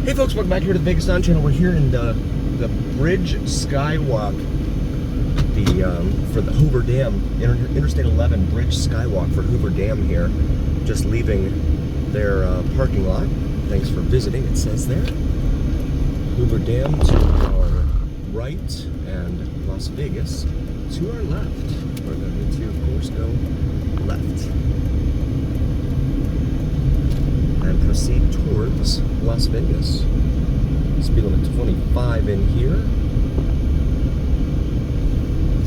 Hey folks, welcome back here to the Vegas On channel. We're here in the bridge skywalk, for the Hoover Dam, Interstate 11 bridge skywalk for Hoover Dam here. Just leaving their parking lot. Thanks for visiting, it says there. Hoover Dam to our right and Las Vegas to our left. We're going to, of course, go left and proceed towards Las Vegas. Speed limit 25 in here.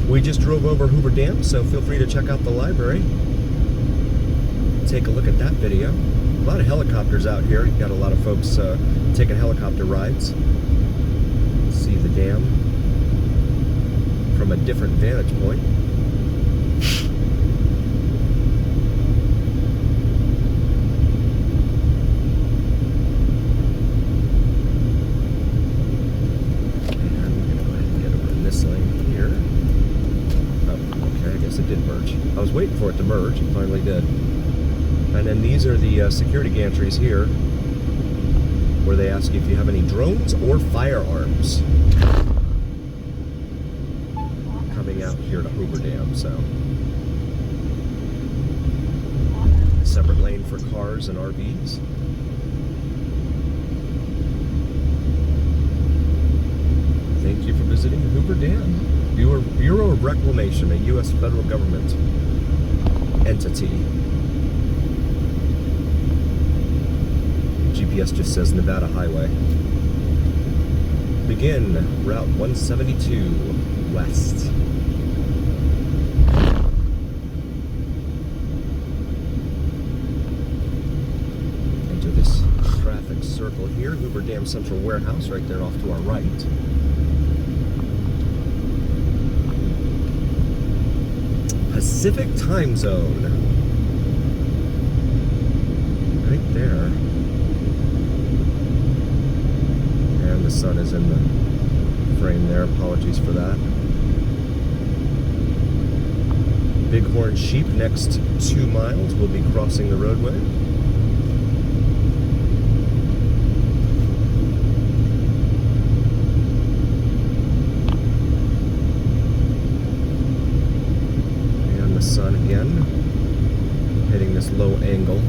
We just drove over Hoover Dam, so feel free to check out the library. Take a look at that video. A lot of helicopters out here. You've got a lot of folks taking helicopter rides. See the dam from a different vantage point. It did merge. I was waiting for it to merge. It finally did. And then these are the security gantries here, where they ask you if you have any drones or firearms coming out here to Hoover Dam. So, a separate lane for cars and RVs. Thank you for visiting Hoover Dam. Bureau of Reclamation, a U.S. federal government entity. GPS just says Nevada Highway. Begin Route 172 west. Enter this traffic circle here. Hoover Dam Central Warehouse right there off to our right. Pacific time zone. Right there. And the sun is in the frame there. Apologies for that. Bighorn sheep next 2 miles. We'll be crossing the roadway. Sun again, hitting this low angle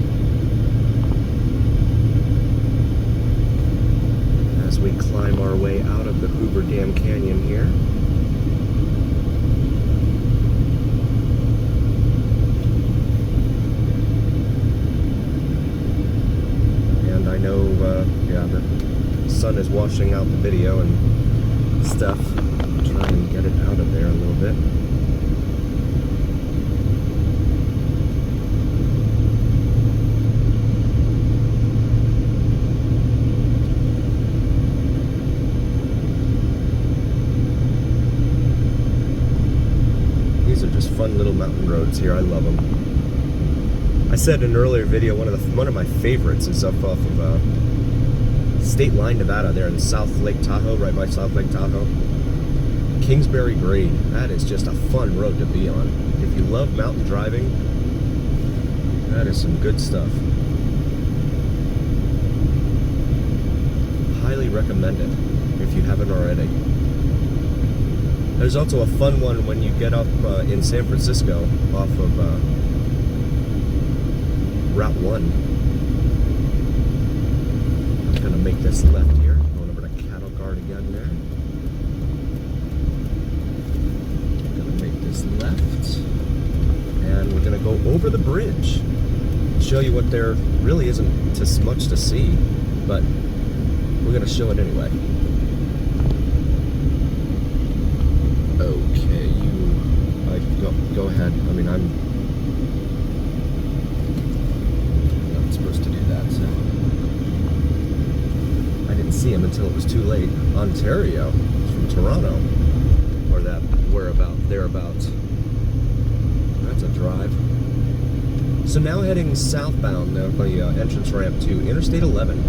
as we climb our way out of the Hoover Dam Canyon here. And I know, yeah, the sun is washing out the video and stuff. Try and get it out of there a little bit. Fun little mountain roads here. I love them. I said in an earlier video, one of my favorites is up off of State Line, Nevada, there in South Lake Tahoe, right by South Lake Tahoe. Kingsbury Grade. That is just a fun road to be on. If you love mountain driving, that is some good stuff. Highly recommend it if you haven't already. There's also a fun one when you get up in San Francisco off of Route 1. I'm going to make this left here. Going over to Cattle Guard again there. I'm going to make this left. And we're going to go over the bridge. Show you what there really isn't too much to see, but we're going to show it anyway. Okay, go ahead. I mean, I'm not supposed to do that, so I didn't see him until it was too late. Ontario, from Toronto, or that thereabouts. That's a drive. So now heading southbound, the entrance ramp to Interstate 11,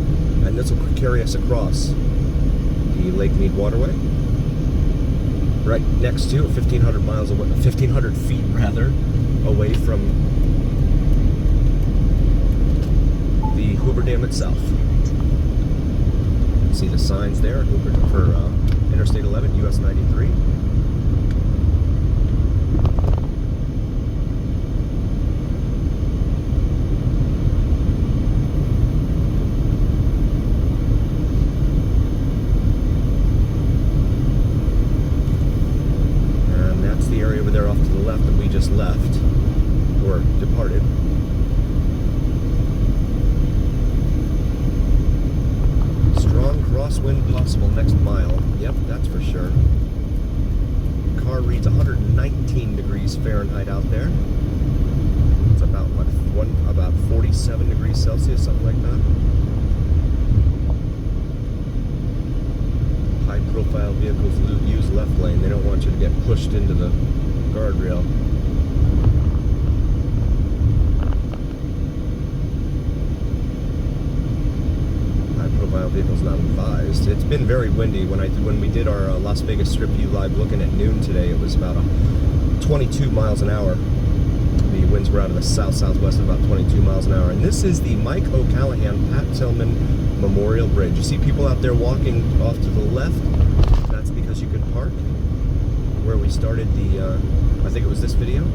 and this will carry us across the Lake Mead waterway. Right next to 1,500 miles away, 1,500 feet rather, away from the Hoover Dam itself. See the signs there for Interstate 11, US 93. And that's the area over there off to the left that we just left, or departed. Strong crosswind possible next mile. Yep, that's for sure. Car reads 119 degrees Fahrenheit out there. It's about what, about 47 degrees Celsius, something like that. High-profile vehicles use left lane. They don't want you to get pushed into the guardrail. Vehicles not advised. It's been very windy. When we did our Las Vegas Strip View live looking at noon today, it was about 22 miles an hour. The winds were out of the south-southwest at about 22 miles an hour. And this is the Mike O'Callahan Pat Tillman Memorial Bridge. You see people out there walking off to the left. That's because you can park where we started the, I think it was this video.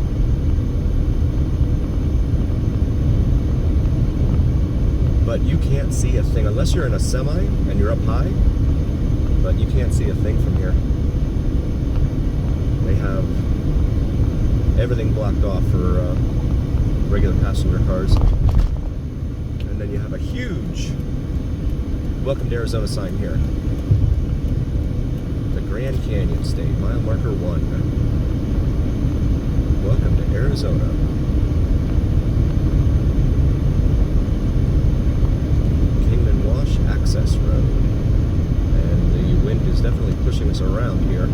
But you can't see a thing unless you're in a semi and you're up high, but you can't see a thing from here. They have everything blocked off for regular passenger cars. And then you have a huge Welcome to Arizona sign here. The Grand Canyon State, mile marker 1. Welcome to Arizona. Access road, and the wind is definitely pushing us around here.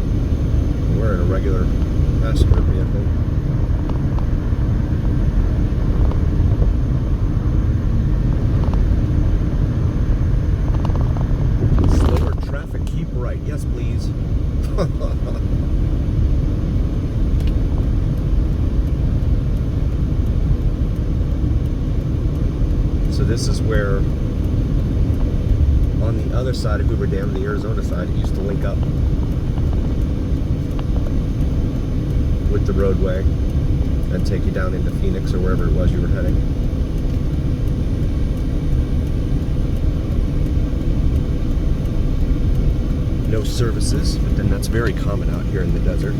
We're in a regular passenger vehicle. Slower traffic, keep right. Yes, please. So this is where, on the other side of Hoover Dam, the Arizona side, it used to link up with the roadway and take you down into Phoenix or wherever it was you were heading. No services, but then that's very common out here in the desert.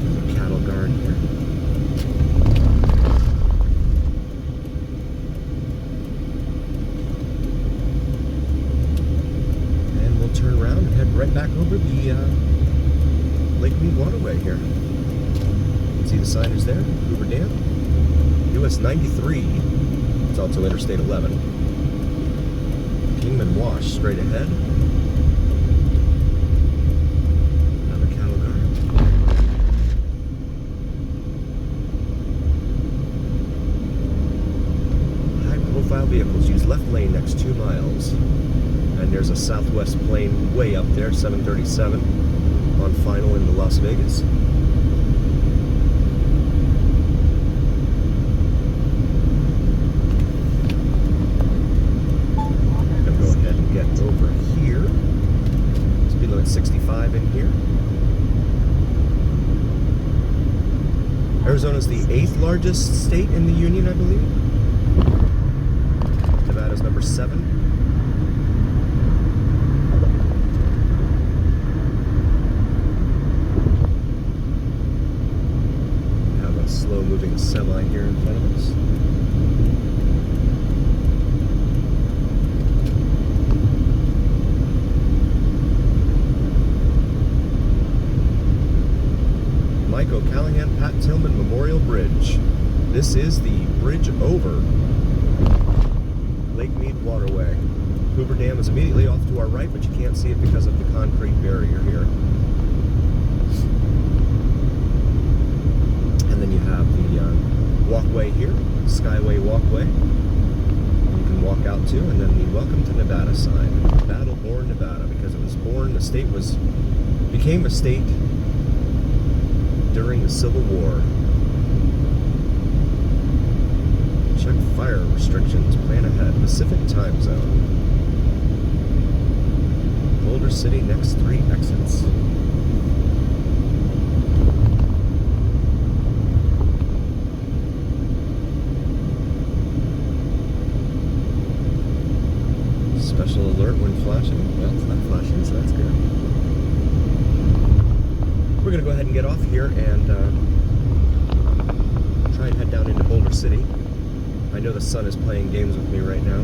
There's a cattle guard here. Turn around and head right back over the Lake Mead waterway here. See the sign is there, Hoover Dam. US 93, it's also Interstate 11. Kingman Wash straight ahead. Another cattle guard. High profile vehicles use left lane next 2 miles. And there's a Southwest plane way up there, 737 on final into Las Vegas. I'm going to go ahead and get over here. Speed limit 65 in here. Arizona's the 8th largest state in the union, I believe. Nevada's number 7. Slow-moving semi here in front of us. Mike O'Callahan Pat Tillman Memorial Bridge. This is the bridge over Lake Mead waterway. Hoover Dam is immediately off to our right, but you can't see it because of the concrete barrier here. And then you have the walkway here, Skyway walkway. You can walk out to, and then the Welcome to Nevada sign. Battle-born Nevada, because it was born, the state became a state during the Civil War. Check fire fire restrictions. Plan ahead. Pacific time zone. Boulder City, next 3 exits. Special alert when flashing. Well, it's not flashing, so that's good. We're going to go ahead and get off here and try and head down into Boulder City. I know the sun is playing games with me right now.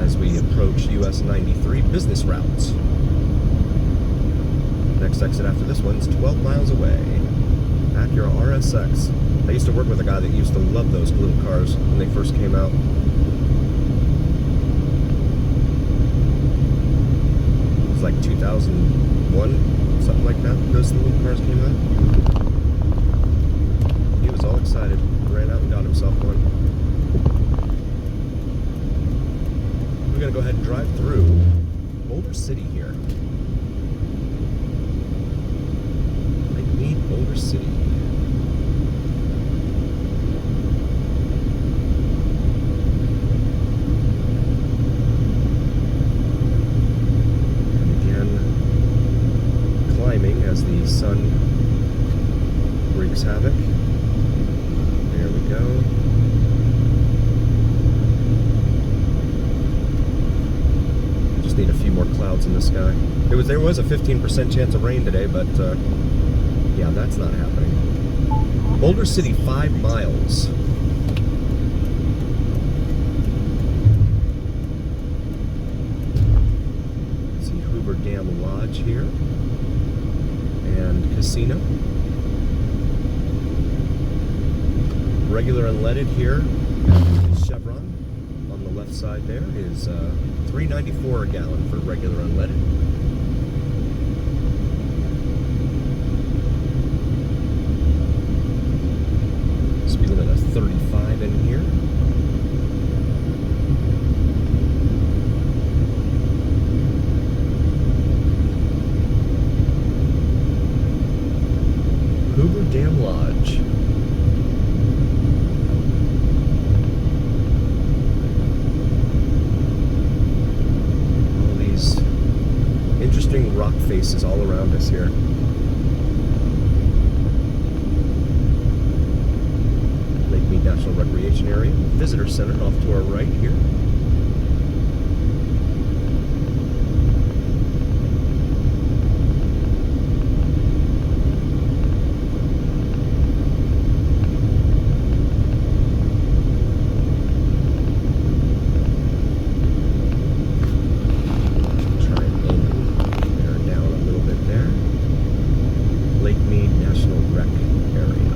As we approach US 93 business routes. Next exit after this one's 12 miles away. Acura RSX. I used to work with a guy that used to love those little cars when they first came out. It was like 2001, something like that, those little cars came out. He was all excited, ran out and got himself one. We're going to go ahead and drive through Boulder City here. Mead, Boulder City. And again, climbing as the sun wreaks havoc. There we go. Just need a few more clouds in the sky. There was a 15% chance of rain today, but yeah, that's not happening. Boulder City, 5 miles. See Hoover Dam Lodge here. And casino. Regular unleaded here. Chevron on the left side there is $3.94 a gallon for regular unleaded. Speed limit of 35 in here. Hoover Dam Lodge. All these interesting rock faces all around us here. Mead National Recreation Area, Visitor Center off to our right here. Try and bear down a little bit there. Lake Mead National Rec Area.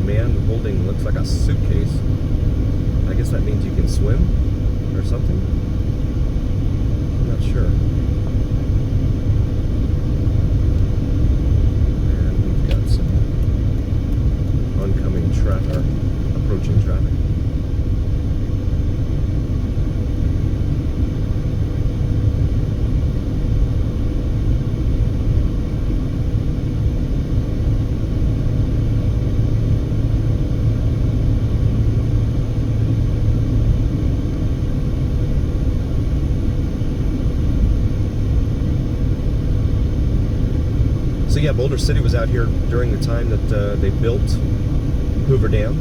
Man holding, looks like a suitcase. I guess that means you can swim or something. I'm not sure. And we've got some oncoming traffic, approaching traffic. So yeah, Boulder City was out here during the time that they built Hoover Dam.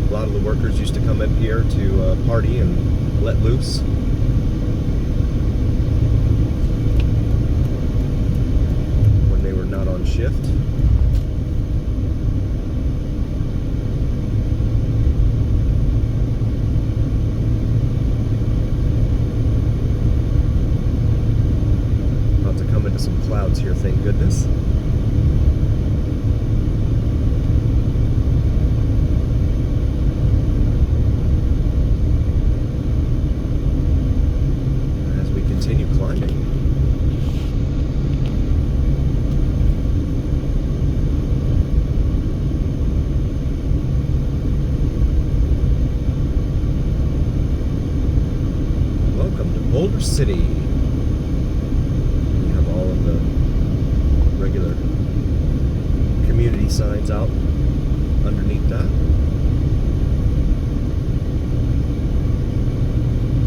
A lot of the workers used to come up here to party and let loose. When they were not on shift. About to come into some clouds here, thank goodness. Continue climbing. Boulder City. We have all of the regular community signs out underneath that.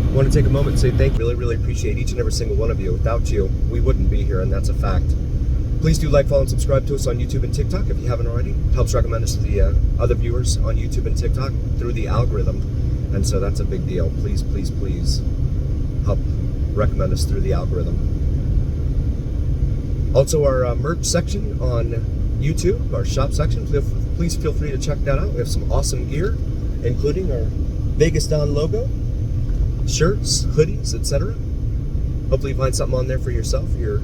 I want to take a moment and say thank you. Really appreciate each and every single one of you. Without you, we wouldn't be here, and that's a fact. Please do like, follow, and subscribe to us on YouTube and TikTok if you haven't already. It helps recommend us to the other viewers on YouTube and TikTok through the algorithm, and so that's a big deal. Please help recommend us through the algorithm. Also, our merch section on YouTube, our shop section, please feel free to check that out. We have some awesome gear, including our Vegas Don logo, shirts, hoodies, etc. Hopefully you find something on there for yourself, your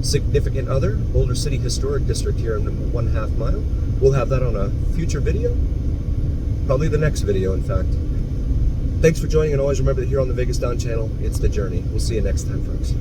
significant other. Boulder City Historic District here in 1/2 mile. We'll have that on a future video, probably the next video, in fact. Thanks for joining, and always remember that here on the Vegas Don channel, it's the journey. We'll see you next time, folks.